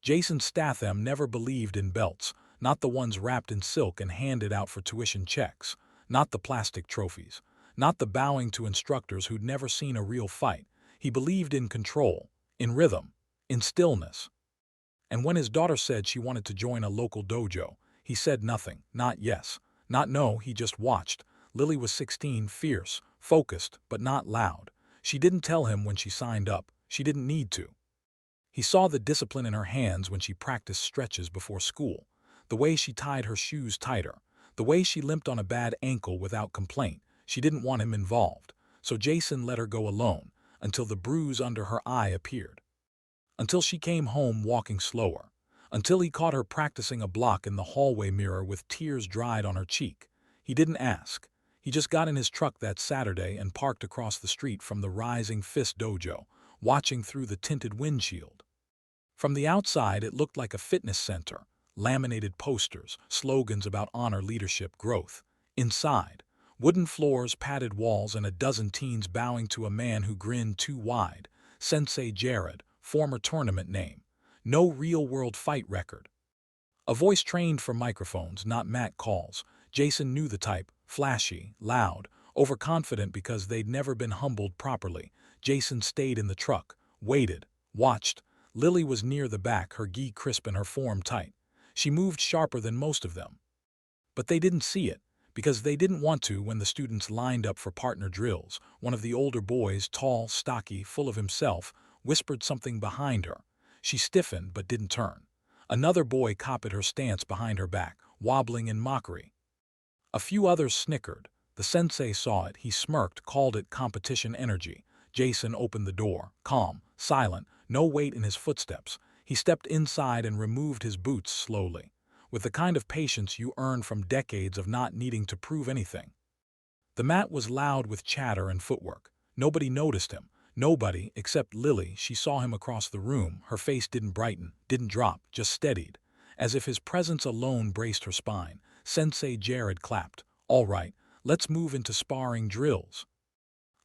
Jason Statham never believed in belts, not the ones wrapped in silk and handed out for tuition checks, not the plastic trophies, not the bowing to instructors who'd never seen a real fight. He believed in control, in rhythm, in stillness. And when his daughter said she wanted to join a local dojo, he said nothing, not yes, not no, he just watched. Lily was 16, fierce, focused, but not loud. She didn't tell him when she signed up. She didn't need to. He saw the discipline in her hands when she practiced stretches before school, the way she tied her shoes tighter, the way she limped on a bad ankle without complaint. She didn't want him involved, so Jason let her go alone until the bruise under her eye appeared. Until she came home walking slower, until he caught her practicing a block in the hallway mirror with tears dried on her cheek. He didn't ask. He just got in his truck that Saturday and parked across the street from the Rising Fist Dojo, watching through the tinted windshield. From the outside, it looked like a fitness center, laminated posters, slogans about honor, leadership, growth. Inside, wooden floors, padded walls, and a dozen teens bowing to a man who grinned too wide. Sensei Jared, former tournament name. No real-world fight record. A voice trained for microphones, not mat calls. Jason knew the type, flashy, loud, overconfident because they'd never been humbled properly. Jason stayed in the truck, waited, watched. Lily was near the back, her gi crisp and her form tight. She moved sharper than most of them. But they didn't see it, because they didn't want to. When the students lined up for partner drills, one of the older boys, tall, stocky, full of himself, whispered something behind her. She stiffened but didn't turn. Another boy copied her stance behind her back, wobbling in mockery. A few others snickered. The sensei saw it. He smirked, called it competition energy. Jason opened the door, calm, silent, no weight in his footsteps. He stepped inside and removed his boots slowly, with the kind of patience you earn from decades of not needing to prove anything. The mat was loud with chatter and footwork. Nobody noticed him. Nobody except Lily. She saw him across the room. Her face didn't brighten, didn't drop, just steadied, as if his presence alone braced her spine. Sensei Jared clapped. All right, let's move into sparring drills.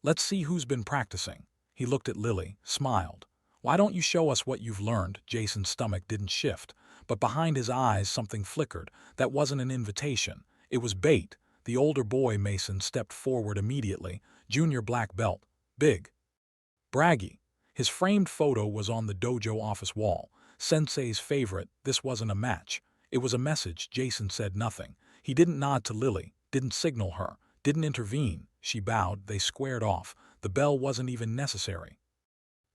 Let's see who's been practicing. He looked at Lily, smiled. Why don't you show us what you've learned? Jason's stomach didn't shift, but behind his eyes something flickered. That wasn't an invitation. It was bait. The older boy, Mason, stepped forward immediately. Junior black belt. Big. Braggy. His framed photo was on the dojo office wall. Sensei's favorite. This wasn't a match. It was a message. Jason said nothing. He didn't nod to Lily, didn't signal her, didn't intervene. She bowed. They squared off. The bell wasn't even necessary.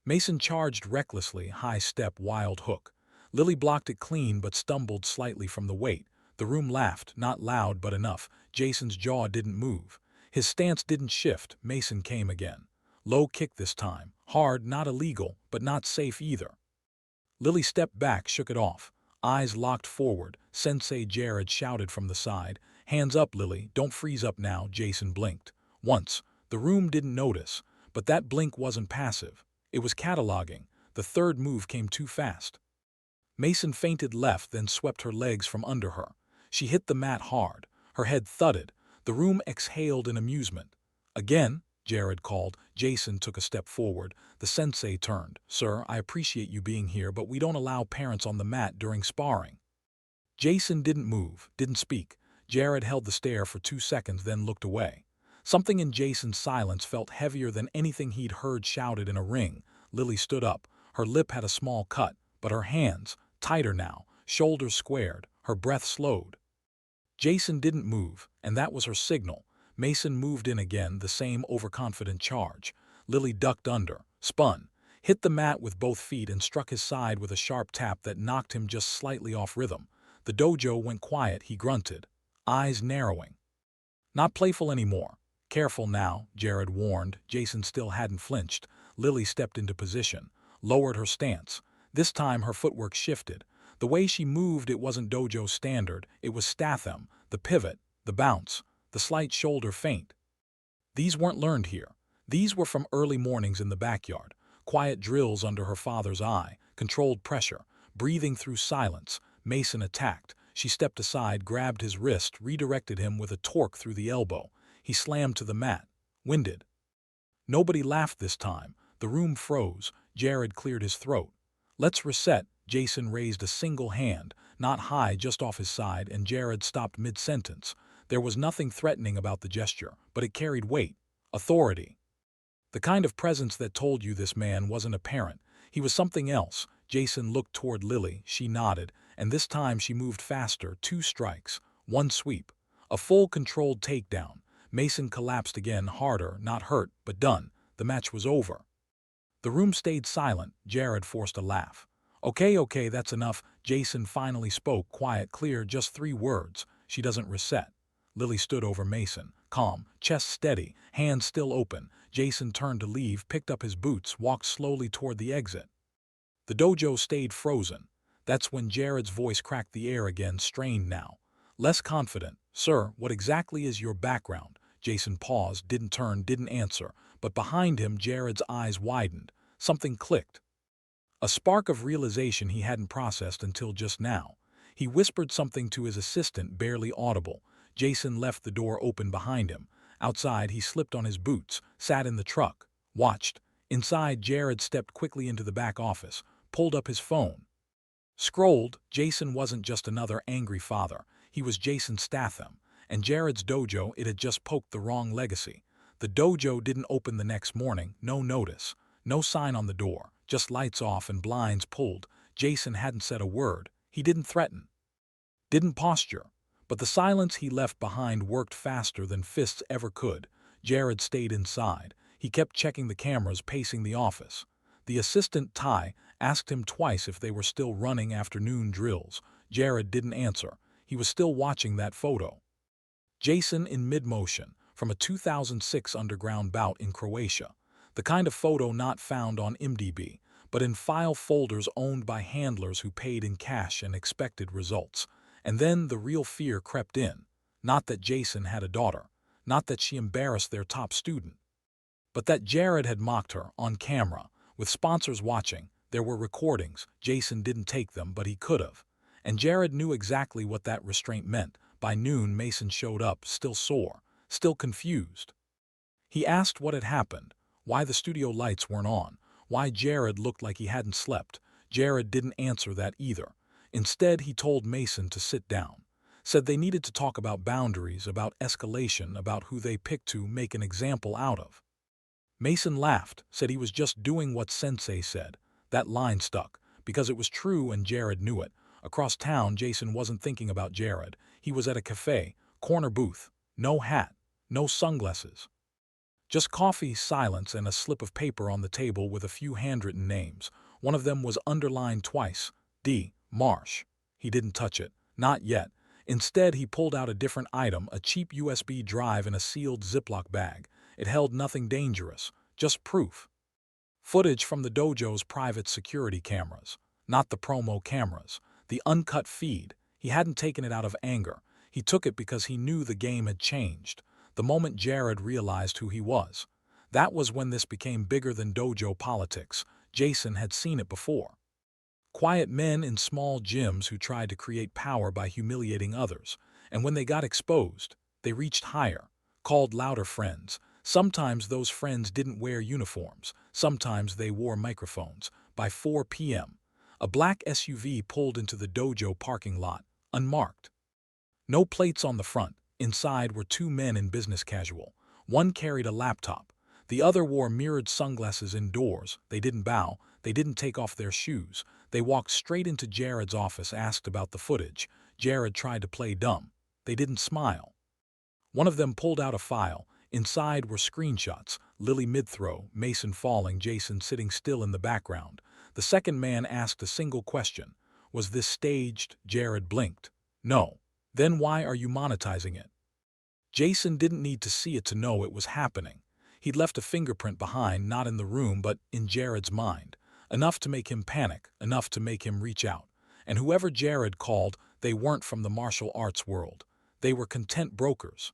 Mason charged recklessly, high step, wild hook. Lily blocked it clean but stumbled slightly from the weight. The room laughed, not loud but enough. Jason's jaw didn't move. His stance didn't shift. Mason came again. Low kick this time. Hard, not illegal, but not safe either. Lily stepped back, shook it off. Eyes locked forward. Sensei Jared shouted from the side. Hands up, Lily. Don't freeze up now. Jason blinked. Once. The room didn't notice. But that blink wasn't passive. It was cataloging. The third move came too fast. Mason feinted left, then swept her legs from under her. She hit the mat hard. Her head thudded. The room exhaled in amusement. Again, Jared called. Jason took a step forward. The sensei turned. Sir, I appreciate you being here, but we don't allow parents on the mat during sparring. Jason didn't move, didn't speak. Jared held the stare for 2 seconds, then looked away. Something in Jason's silence felt heavier than anything he'd heard shouted in a ring. Lily stood up. Her lip had a small cut, but her hands, tighter now, shoulders squared, her breath slowed. Jason didn't move, and that was her signal. Mason moved in again, the same overconfident charge. Lily ducked under, spun, hit the mat with both feet and struck his side with a sharp tap that knocked him just slightly off rhythm. The dojo went quiet. He grunted, eyes narrowing. Not playful anymore. Careful now, Jared warned. Jason still hadn't flinched. Lily stepped into position, lowered her stance. This time her footwork shifted. The way she moved, it wasn't dojo standard. It was Statham, the pivot, the bounce, the slight shoulder feint. These weren't learned here. These were from early mornings in the backyard. Quiet drills under her father's eye, controlled pressure, breathing through silence. Mason attacked. She stepped aside, grabbed his wrist, redirected him with a torque through the elbow. He slammed to the mat, winded. Nobody laughed this time. The room froze. Jared cleared his throat. Let's reset. Jason raised a single hand, not high, just off his side, and Jared stopped mid-sentence. There was nothing threatening about the gesture, but it carried weight, authority. The kind of presence that told you this man wasn't a parent. He was something else. Jason looked toward Lily. She nodded, and this time she moved faster. 2 strikes, 1 sweep. A full controlled takedown. Mason collapsed again, harder, not hurt, but done. The match was over. The room stayed silent. Jared forced a laugh. Okay, that's enough. Jason finally spoke, quiet, clear, just 3 words. She doesn't reset. Lily stood over Mason, calm, chest steady, hands still open. Jason turned to leave, picked up his boots, walked slowly toward the exit. The dojo stayed frozen. That's when Jared's voice cracked the air again, strained now. Less confident. Sir, what exactly is your background? Jason paused, didn't turn, didn't answer, but behind him Jared's eyes widened. Something clicked. A spark of realization he hadn't processed until just now. He whispered something to his assistant, barely audible. Jason left the door open behind him. Outside, he slipped on his boots, sat in the truck, watched. Inside, Jared stepped quickly into the back office, pulled up his phone. Scrolled. Jason wasn't just another angry father. He was Jason Statham. And Jared's dojo, it had just poked the wrong legacy. The dojo didn't open the next morning, no notice, no sign on the door, just lights off and blinds pulled. Jason hadn't said a word. He didn't threaten, didn't posture. But the silence he left behind worked faster than fists ever could. Jared stayed inside. He kept checking the cameras, pacing the office. The assistant, Ty, asked him twice if they were still running afternoon drills. Jared didn't answer. He was still watching that photo. Jason in mid-motion, from a 2006 underground bout in Croatia. The kind of photo not found on IMDb, but in file folders owned by handlers who paid in cash and expected results. And then the real fear crept in. Not that Jason had a daughter, not that she embarrassed their top student, but that Jared had mocked her on camera, with sponsors watching. There were recordings. Jason didn't take them, but he could have. And Jared knew exactly what that restraint meant. By noon, Mason showed up, still sore, still confused. He asked what had happened, why the studio lights weren't on, why Jared looked like he hadn't slept. Jared didn't answer that either. Instead, he told Mason to sit down, said they needed to talk about boundaries, about escalation, about who they picked to make an example out of. Mason laughed, said he was just doing what Sensei said. That line stuck, because it was true and Jared knew it. Across town, Jason wasn't thinking about Jared. He was at a cafe, corner booth, no hat, no sunglasses. Just coffee, silence, and a slip of paper on the table with a few handwritten names. One of them was underlined twice, D. Marsh. He didn't touch it. Not yet. Instead, he pulled out a different item, a cheap USB drive in a sealed Ziploc bag. It held nothing dangerous, just proof. Footage from the dojo's private security cameras. Not the promo cameras. The uncut feed. He hadn't taken it out of anger. He took it because he knew the game had changed. The moment Jared realized who he was. That was when this became bigger than dojo politics. Jason had seen it before. Quiet men in small gyms who tried to create power by humiliating others. And when they got exposed, they reached higher, called louder friends. Sometimes those friends didn't wear uniforms. Sometimes they wore microphones. By 4 p.m., a black SUV pulled into the dojo parking lot, unmarked. No plates on the front. Inside were 2 men in business casual. One carried a laptop. The other wore mirrored sunglasses indoors. They didn't bow. They didn't take off their shoes. They walked straight into Jared's office, asked about the footage. Jared tried to play dumb. They didn't smile. One of them pulled out a file. Inside were screenshots. Lily mid-throw, Mason falling, Jason sitting still in the background. The second man asked a single question. Was this staged? Jared blinked. No. Then why are you monetizing it? Jason didn't need to see it to know it was happening. He'd left a fingerprint behind, not in the room, but in Jared's mind. Enough to make him panic, enough to make him reach out. And whoever Jared called, they weren't from the martial arts world. They were content brokers.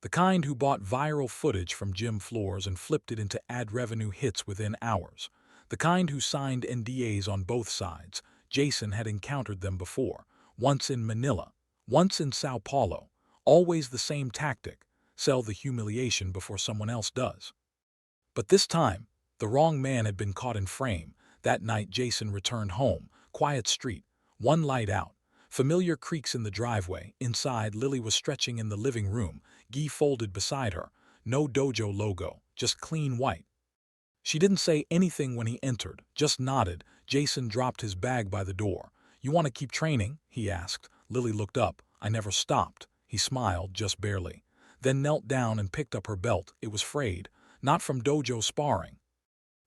The kind who bought viral footage from gym floors and flipped it into ad revenue hits within hours. The kind who signed NDAs on both sides. Jason had encountered them before. Once in Manila, once in Sao Paulo. Always the same tactic. Sell the humiliation before someone else does. But this time, the wrong man had been caught in frame. That night, Jason returned home, Quiet street. One light out. Familiar creaks in the driveway. Inside, Lily was stretching in the living room, gi folded beside her. No dojo logo, just clean white. She didn't say anything when he entered, just nodded. Jason dropped his bag by the door. "You want to keep training?" he asked. Lily looked up. "I never stopped." He smiled, just barely. Then knelt down and picked up her belt. It was frayed. Not from dojo sparring.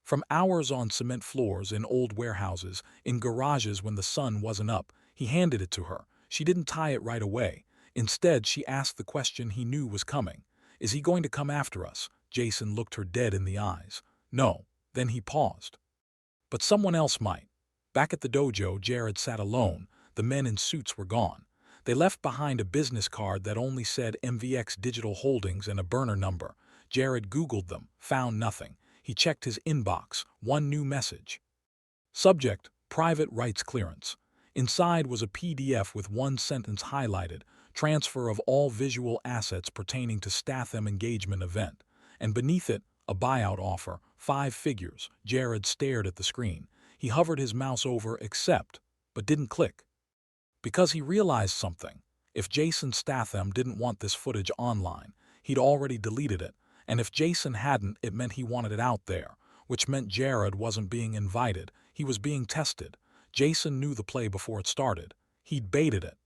From hours on cement floors, in old warehouses, in garages when the sun wasn't up. He handed it to her. She didn't tie it right away. Instead, she asked the question he knew was coming. "Is he going to come after us?" Jason looked her dead in the eyes. "No." Then he paused. "But someone else might." Back at the dojo, Jared sat alone. The men in suits were gone. They left behind a business card that only said MVX Digital Holdings and a burner number. Jared Googled them, found nothing. He checked his inbox. One new message. Subject: Private Rights Clearance. Inside was a PDF with one sentence highlighted: transfer of all visual assets pertaining to Statham engagement event. And beneath it, a buyout offer, 5 figures. Jared stared at the screen. He hovered his mouse over accept, but didn't click. Because he realized something. If Jason Statham didn't want this footage online, he'd already deleted it. And if Jason hadn't, it meant he wanted it out there, which meant Jared wasn't being invited. He was being tested. Jason knew the play before it started. He'd baited it.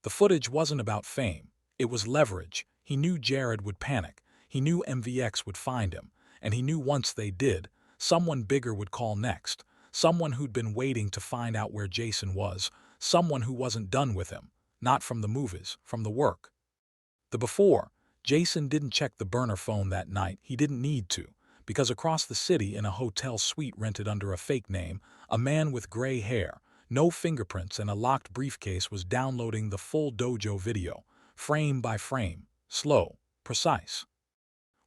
The footage wasn't about fame. It was leverage. He knew Jared would panic. He knew MVX would find him. And he knew once they did, someone bigger would call next. Someone who'd been waiting to find out where Jason was. Someone who wasn't done with him. Not from the movies, from the work. The before. Jason didn't check the burner phone that night. He didn't need to. Because across the city, in a hotel suite rented under a fake name, a man with gray hair, no fingerprints and a locked briefcase was downloading the full dojo video, frame by frame, slow, precise.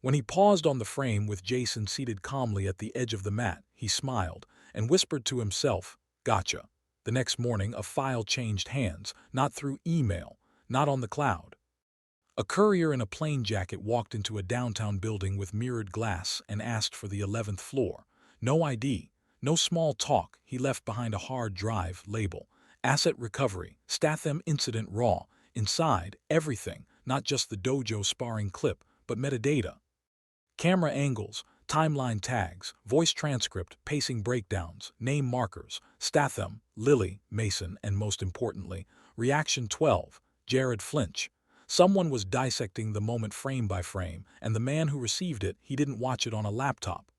When he paused on the frame with Jason seated calmly at the edge of the mat, he smiled and whispered to himself, "Gotcha." The next morning, a file changed hands, not through email, not on the cloud. A courier in a plain jacket walked into a downtown building with mirrored glass and asked for the 11th floor. No ID, no small talk. He left behind a hard drive label. Asset recovery, Statham incident raw. Inside, everything, not just the dojo sparring clip, but metadata. Camera angles, timeline tags, voice transcript, pacing breakdowns, name markers, Statham, Lily, Mason, and most importantly, reaction 12, Jared flinch. Someone was dissecting the moment frame by frame, and the man who received it, he didn't watch it on a laptop.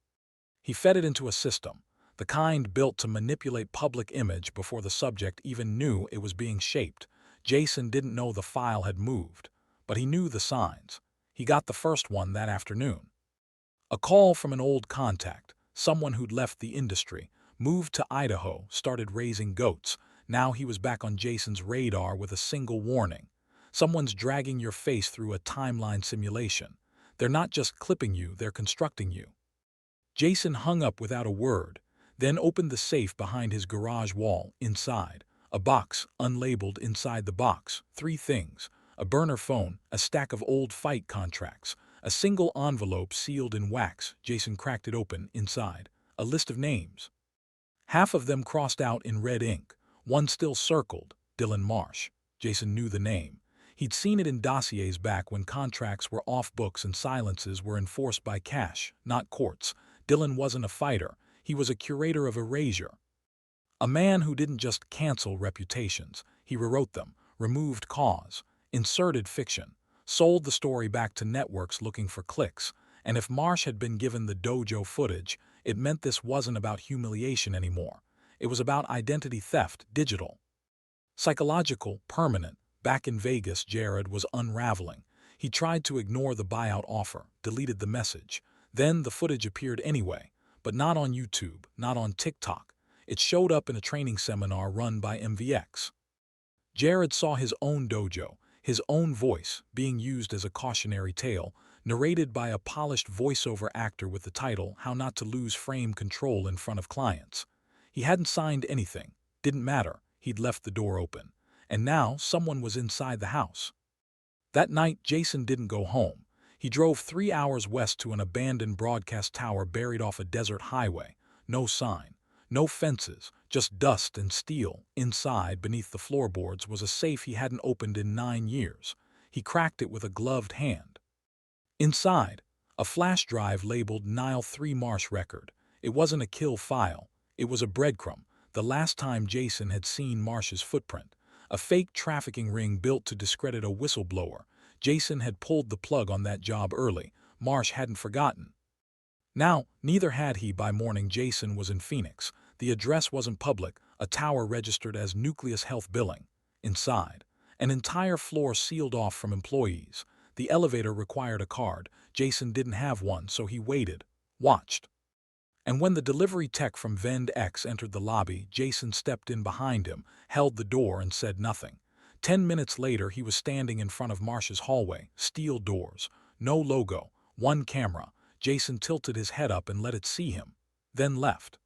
He fed it into a system, the kind built to manipulate public image before the subject even knew it was being shaped. Jason didn't know the file had moved, but he knew the signs. He got the first one that afternoon. A call from an old contact, someone who'd left the industry, moved to Idaho, started raising goats. Now he was back on Jason's radar with a single warning. Someone's dragging your face through a timeline simulation. They're not just clipping you, they're constructing you. Jason hung up without a word, then opened the safe behind his garage wall. Inside, a box, unlabeled. Inside the box, 3 things: a burner phone, a stack of old fight contracts, a single envelope sealed in wax. Jason cracked it open. Inside, a list of names. Half of them crossed out in red ink, one still circled, Dylan Marsh. Jason knew the name. He'd seen it in dossiers back when contracts were off books and silences were enforced by cash, not courts. Dylan wasn't a fighter. He was a curator of erasure. A man who didn't just cancel reputations. He rewrote them, removed cause, inserted fiction, sold the story back to networks looking for clicks. And if Marsh had been given the dojo footage, it meant this wasn't about humiliation anymore. It was about identity theft, digital, psychological, permanent. Back in Vegas, Jared was unraveling. He tried to ignore the buyout offer, deleted the message. Then the footage appeared anyway, but not on YouTube, not on TikTok. It showed up in a training seminar run by MVX. Jared saw his own dojo, his own voice, being used as a cautionary tale, narrated by a polished voiceover actor with the title "How Not to Lose Frame Control in Front of Clients." He hadn't signed anything. Didn't matter. He'd left the door open. And now someone was inside the house. That night, Jason didn't go home. He drove 3 hours west to an abandoned broadcast tower buried off a desert highway. No sign. No fences, just dust and steel. Inside, beneath the floorboards, was a safe he hadn't opened in 9 years. He cracked it with a gloved hand. Inside, a flash drive labeled Nile 3 Marsh record. It wasn't a kill file. It was a breadcrumb, the last time Jason had seen Marsh's footprint. A fake trafficking ring built to discredit a whistleblower. Jason had pulled the plug on that job early. Marsh hadn't forgotten. Now, neither had he. By morning. Jason was in Phoenix. The address wasn't public, a tower registered as Nucleus Health Billing. Inside, an entire floor sealed off from employees. The elevator required a card. Jason didn't have one, so he waited, watched. And when the delivery tech from Vend X entered the lobby, Jason stepped in behind him, held the door, and said nothing. 10 minutes later, he was standing in front of Marsh's hallway. Steel doors, no logo, one camera. Jason tilted his head up and let it see him, then left.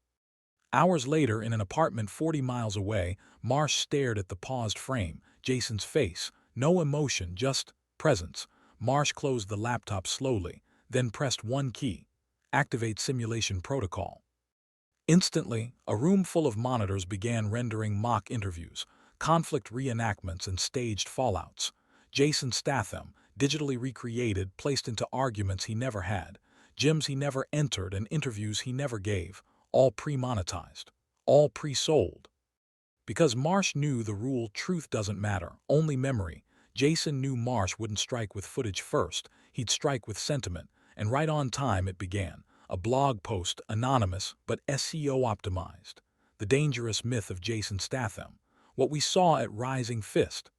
Hours later, in an apartment 40 miles away, Marsh stared at the paused frame. Jason's face, no emotion, just presence. Marsh closed the laptop slowly, then pressed one key. Activate simulation protocol. Instantly, a room full of monitors began rendering mock interviews, conflict reenactments, and staged fallouts. Jason Statham, digitally recreated, placed into arguments he never had, gyms he never entered, and interviews he never gave, all pre-monetized, all pre-sold. Because Marsh knew the rule: truth doesn't matter, only memory. Jason knew Marsh wouldn't strike with footage first, he'd strike with sentiment, and right on time it began. A blog post, anonymous but SEO optimized. The dangerous myth of Jason Statham. What we saw at Rising Fist.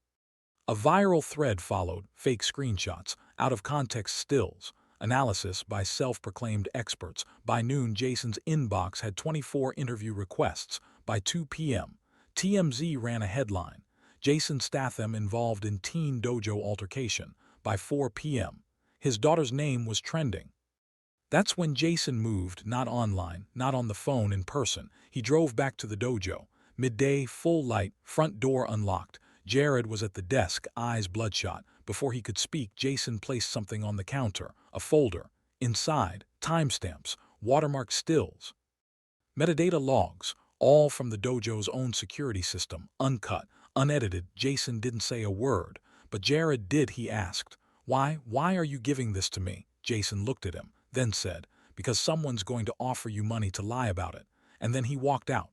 A viral thread followed, fake screenshots, out-of-context stills, analysis by self-proclaimed experts. By noon, Jason's inbox had 24 interview requests. By 2 p.m., TMZ ran a headline: Jason Statham involved in teen dojo altercation. By 4 p.m., his daughter's name was trending. That's when Jason moved, not online, not on the phone, in person. He drove back to the dojo. Midday, full light, front door unlocked. Jared was at the desk, eyes bloodshot. Before he could speak, Jason placed something on the counter, a folder. Inside, timestamps, watermarked stills, metadata logs, all from the dojo's own security system, uncut, unedited. Jason didn't say a word, but Jared did. He asked, Why are you giving this to me?" Jason looked at him, then said, "Because someone's going to offer you money to lie about it." And then he walked out.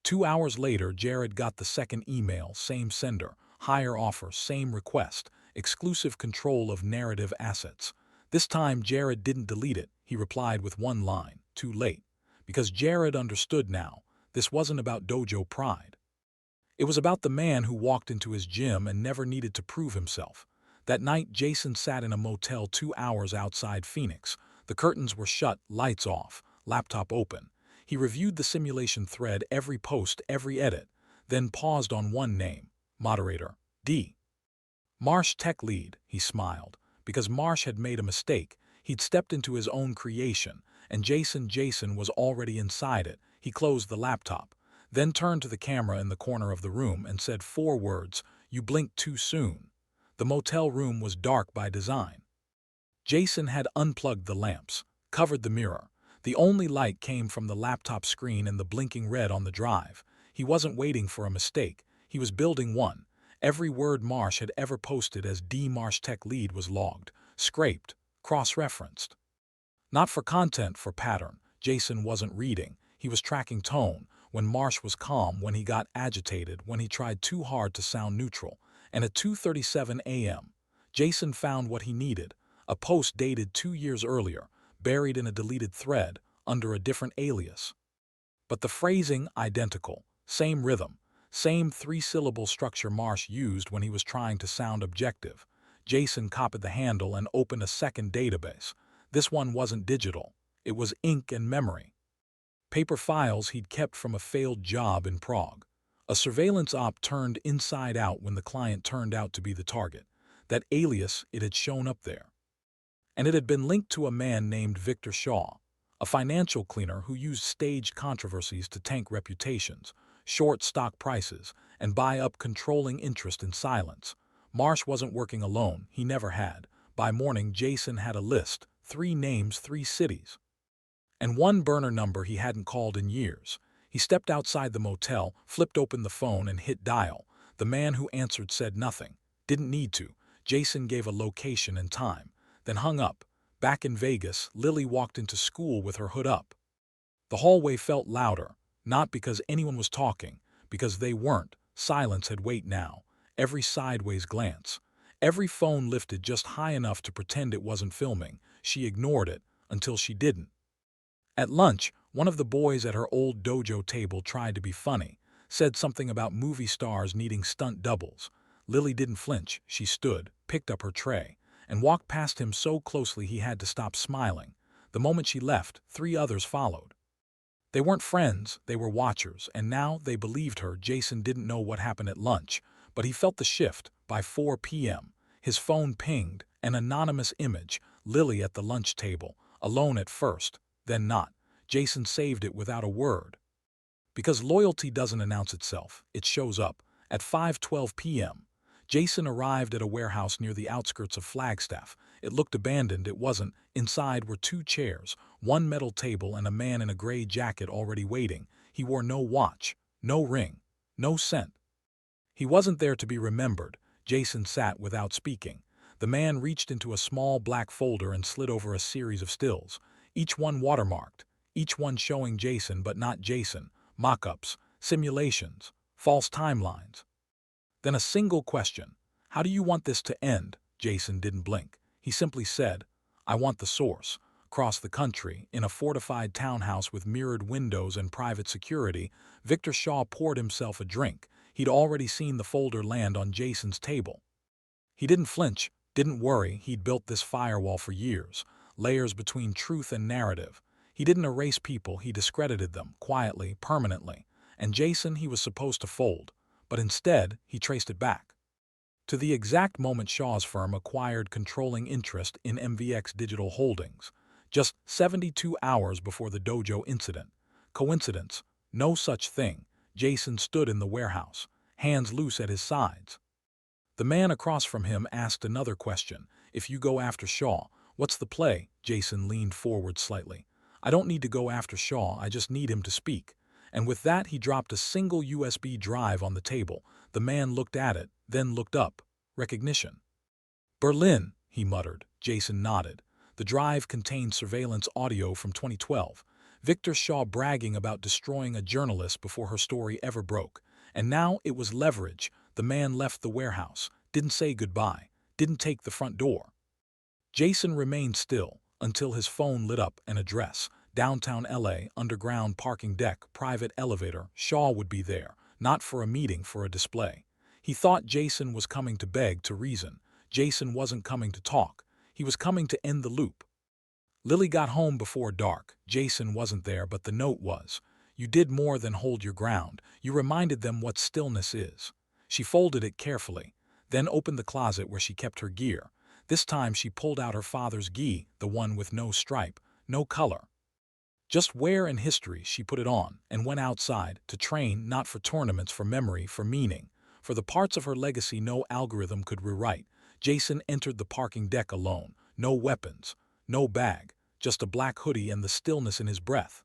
2 hours later, Jared got the second email, same sender, higher offer, same request, exclusive control of narrative assets. This time, Jared didn't delete it. He replied with one line, "Too late." Because Jared understood now, this wasn't about dojo pride. It was about the man who walked into his gym and never needed to prove himself. That night, Jason sat in a motel 2 hours outside Phoenix. The curtains were shut, lights off, laptop open. He reviewed the simulation thread, every post, every edit, then paused on one name: moderator, D. Marsh, tech lead. He smiled, because Marsh had made a mistake. He'd stepped into his own creation, and Jason was already inside it. He closed the laptop, then turned to the camera in the corner of the room and said 4 words: "You blinked too soon." The motel room was dark by design. Jason had unplugged the lamps, covered the mirror. The only light came from the laptop screen and the blinking red on the drive. He wasn't waiting for a mistake. He was building one. Every word Marsh had ever posted as D. Marsh tech lead was logged, scraped, cross-referenced. Not for content, for pattern. Jason wasn't reading. He was tracking tone. When Marsh was calm, when he got agitated, when he tried too hard to sound neutral. And at 2:37 a.m., Jason found what he needed: a post dated 2 years earlier, buried in a deleted thread, under a different alias. But the phrasing identical, same rhythm, same 3-syllable structure Marsh used when he was trying to sound objective. Jason copied the handle and opened a second database. This one wasn't digital. It was ink and memory. Paper files he'd kept from a failed job in Prague. A surveillance op turned inside out when the client turned out to be the target. That alias, it had shown up there. And it had been linked to a man named Victor Shaw, a financial cleaner who used staged controversies to tank reputations, short stock prices, and buy up controlling interest in silence. Marsh wasn't working alone. He never had. By morning, Jason had a list: 3 names, 3 cities, and 1 burner number he hadn't called in years. He stepped outside the motel, flipped open the phone and hit dial. The man who answered said nothing. Didn't need to. Jason gave a location and time, then hung up. Back in Vegas, Lily walked into school with her hood up. The hallway felt louder, not because anyone was talking, because they weren't. Silence had weight now. Every sideways glance. Every phone lifted just high enough to pretend it wasn't filming. She ignored it, until she didn't. At lunch, one of the boys at her old dojo table tried to be funny, said something about movie stars needing stunt doubles. Lily didn't flinch. She stood, picked up her tray, and walked past him so closely he had to stop smiling. The moment she left, 3 others followed. They weren't friends, they were watchers, and now they believed her. Jason didn't know what happened at lunch, but he felt the shift. By 4 p.m., his phone pinged, an anonymous image, Lily at the lunch table, alone at first, then not. Jason saved it without a word. Because loyalty doesn't announce itself, it shows up. At 5:12 p.m., Jason arrived at a warehouse near the outskirts of Flagstaff. It looked abandoned. It wasn't. Inside were 2 chairs, one metal table, and a man in a gray jacket already waiting. He wore no watch, no ring, no scent. He wasn't there to be remembered. Jason sat without speaking. The man reached into a small black folder and slid over a series of stills, each one watermarked, each one showing Jason but not Jason, mock-ups, simulations, false timelines. Then a single question. How do you want this to end? Jason didn't blink. He simply said, I want the source. Across the country, in a fortified townhouse with mirrored windows and private security, Victor Shaw poured himself a drink. He'd already seen the folder land on Jason's table. He didn't flinch, didn't worry. He'd built this firewall for years, layers between truth and narrative. He didn't erase people, he discredited them, quietly, permanently. And Jason, he was supposed to fold. But instead, he traced it back to the exact moment Shaw's firm acquired controlling interest in MVX Digital Holdings, just 72 hours before the Dojo incident. Coincidence? No such thing. Jason stood in the warehouse, hands loose at his sides. The man across from him asked another question. If you go after Shaw, what's the play? Jason leaned forward slightly. I don't need to go after Shaw, I just need him to speak. And with that he dropped a single USB drive on the table. The man looked at it, then looked up. Recognition. Berlin, he muttered. Jason nodded. The drive contained surveillance audio from 2012. Victor Shaw bragging about destroying a journalist before her story ever broke. And now it was leverage. The man left the warehouse, didn't say goodbye, didn't take the front door. Jason remained still until his phone lit up an address. Downtown LA, underground parking deck, private elevator. Shaw would be there, not for a meeting, for a display. He thought Jason was coming to beg, to reason. Jason wasn't coming to talk. He was coming to end the loop. Lily got home before dark. Jason wasn't there, but the note was. You did more than hold your ground. You reminded them what stillness is. She folded it carefully, then opened the closet where she kept her gear. This time she pulled out her father's gi, the one with no stripe, no color. Just wear and history. She put it on and went outside to train, not for tournaments, for memory, for meaning, for the parts of her legacy no algorithm could rewrite. Jason entered the parking deck alone. No weapons, no bag, just a black hoodie and the stillness in his breath.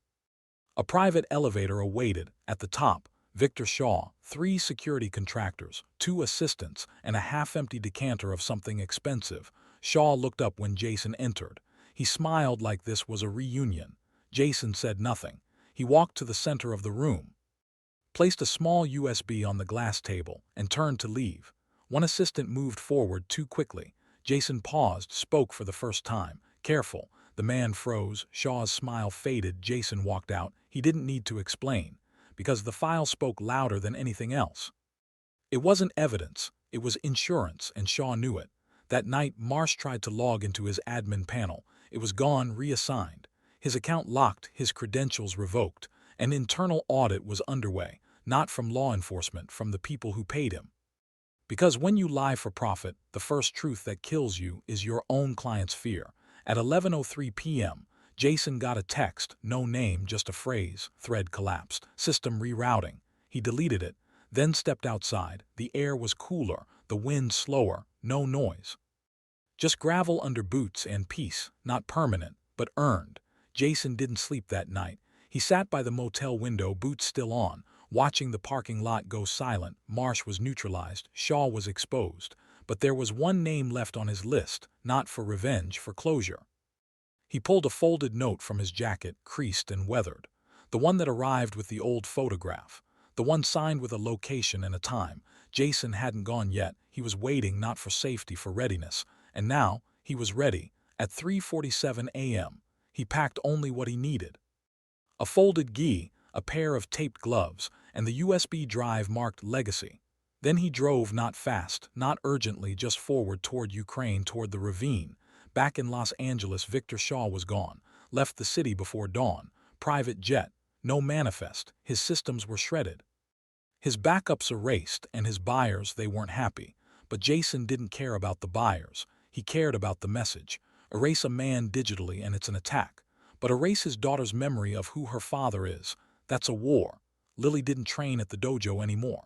A private elevator awaited. At the top, Victor Shaw, 3 security contractors, 2 assistants, and a half-empty decanter of something expensive. Shaw looked up when Jason entered. He smiled like this was a reunion. Jason said nothing. He walked to the center of the room, placed a small USB on the glass table, and turned to leave. One assistant moved forward too quickly. Jason paused, spoke for the first time. Careful. The man froze. Shaw's smile faded. Jason walked out. He didn't need to explain, because the file spoke louder than anything else. It wasn't evidence. It was insurance, and Shaw knew it. That night, Marsh tried to log into his admin panel. It was gone, reassigned. His account locked, his credentials revoked. An internal audit was underway, not from law enforcement, from the people who paid him. Because when you lie for profit, the first truth that kills you is your own client's fear. At 11:03 p.m., Jason got a text, no name, just a phrase. Thread collapsed. System rerouting. He deleted it, then stepped outside. The air was cooler, the wind slower, no noise. Just gravel under boots and peace, not permanent, but earned. Jason didn't sleep that night. He sat by the motel window, boots still on, watching the parking lot go silent. Marsh was neutralized, Shaw was exposed, but there was one name left on his list, not for revenge, for closure. He pulled a folded note from his jacket, creased and weathered. The one that arrived with the old photograph. The one signed with a location and a time. Jason hadn't gone yet. He was waiting not for safety, for readiness. And now, he was ready. At 3:47 a.m., he packed only what he needed. A folded gi, a pair of taped gloves, and the USB drive marked Legacy. Then he drove, not fast, not urgently, just forward toward Ukraine, toward the ravine. Back in Los Angeles, Victor Shaw was gone, left the city before dawn. Private jet, no manifest, his systems were shredded. His backups erased, and his buyers, they weren't happy. But Jason didn't care about the buyers. He cared about the message. Erase a man digitally and it's an attack. But erase his daughter's memory of who her father is. That's a war. Lily didn't train at the dojo anymore.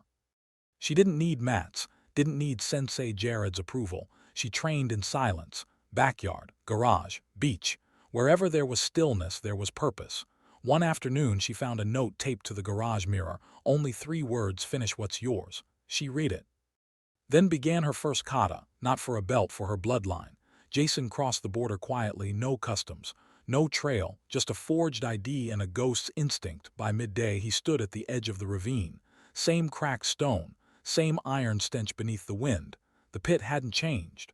She didn't need Matt's, didn't need Sensei Jared's approval. She trained in silence. Backyard, garage, beach. Wherever there was stillness, there was purpose. One afternoon, she found a note taped to the garage mirror. Only 3 words: finish what's yours. She read it. Then began her first kata, not for a belt, for her bloodline. Jason crossed the border quietly, no customs, no trail, just a forged ID and a ghost's instinct. By midday, he stood at the edge of the ravine. Same cracked stone, same iron stench beneath the wind. The pit hadn't changed.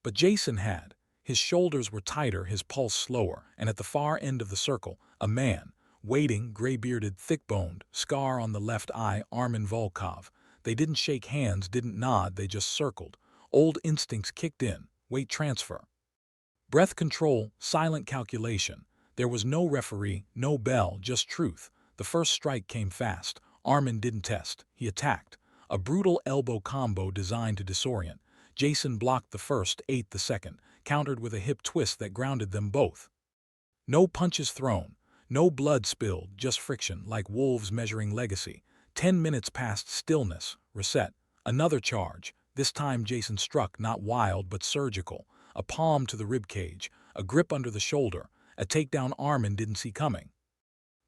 But Jason had. His shoulders were tighter, his pulse slower, and at the far end of the circle, a man, waiting, gray-bearded, thick-boned, scar on the left eye, Armin Volkov. They didn't shake hands, didn't nod, they just circled. Old instincts kicked in, weight transfer. Breath control, silent calculation. There was no referee, no bell, just truth. The first strike came fast. Armin didn't test, he attacked. A brutal elbow combo designed to disorient. Jason blocked the first, ate the second, countered with a hip twist that grounded them both. No punches thrown, no blood spilled, just friction, like wolves measuring legacy. 10 minutes passed, stillness, reset. Another charge. This time Jason struck, not wild but surgical. A palm to the ribcage, a grip under the shoulder, a takedown Armin didn't see coming.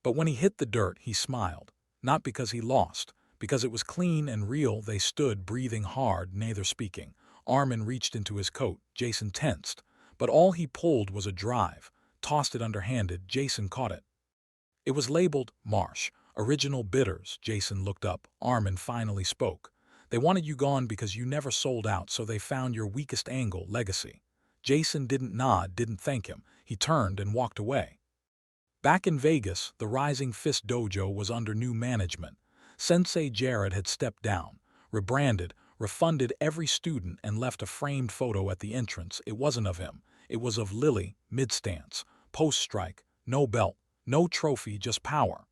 But when he hit the dirt, he smiled. Not because he lost, because it was clean and real. They stood, breathing hard, neither speaking. Armin reached into his coat. Jason tensed. But all he pulled was a drive. Tossed it underhanded. Jason caught it. It was labeled Marsh. Original bitters. Jason looked up. Armin finally spoke. They wanted you gone because you never sold out, so they found your weakest angle, legacy. Jason didn't nod, didn't thank him. He turned and walked away. Back in Vegas, the Rising Fist Dojo was under new management. Sensei Jared had stepped down, rebranded, refunded every student, and left a framed photo at the entrance. It wasn't of him. It was of Lily, mid-stance, post-strike, no belt, no trophy, just power.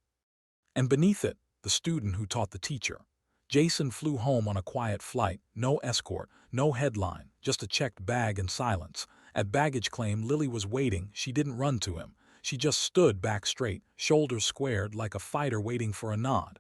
And beneath it, the student who taught the teacher. Jason flew home on a quiet flight, no escort, no headline, just a checked bag and silence. At baggage claim, Lily was waiting. She didn't run to him. She just stood back straight, shoulders squared, like a fighter waiting for a nod.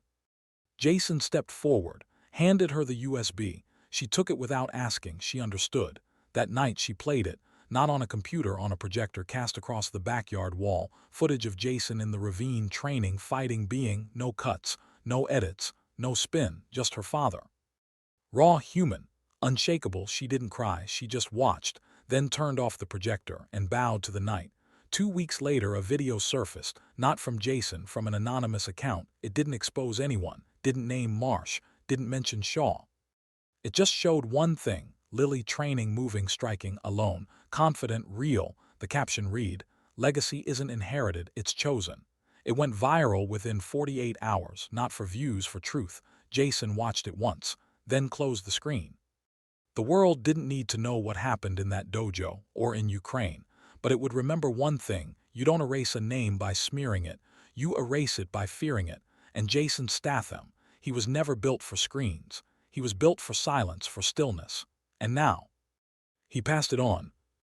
Jason stepped forward, handed her the USB. She took it without asking. She understood. That night she played it, not on a computer, on a projector cast across the backyard wall. Footage of Jason in the ravine, training, fighting, being, no cuts, no edits, no spin, just her father. Raw, human, unshakable. She didn't cry, she just watched, then turned off the projector and bowed to the night. 2 weeks later, a video surfaced, not from Jason, from an anonymous account. It didn't expose anyone, didn't name Marsh, didn't mention Shaw. It just showed one thing: Lily training, moving, striking, alone, confident, real. The caption read, "Legacy isn't inherited, it's chosen." It went viral within 48 hours, not for views, for truth. Jason watched it once, then closed the screen. The world didn't need to know what happened in that dojo or in Ukraine, but it would remember one thing: you don't erase a name by smearing it, you erase it by fearing it. And Jason Statham, he was never built for screens. He was built for silence, for stillness. And now, he passed it on,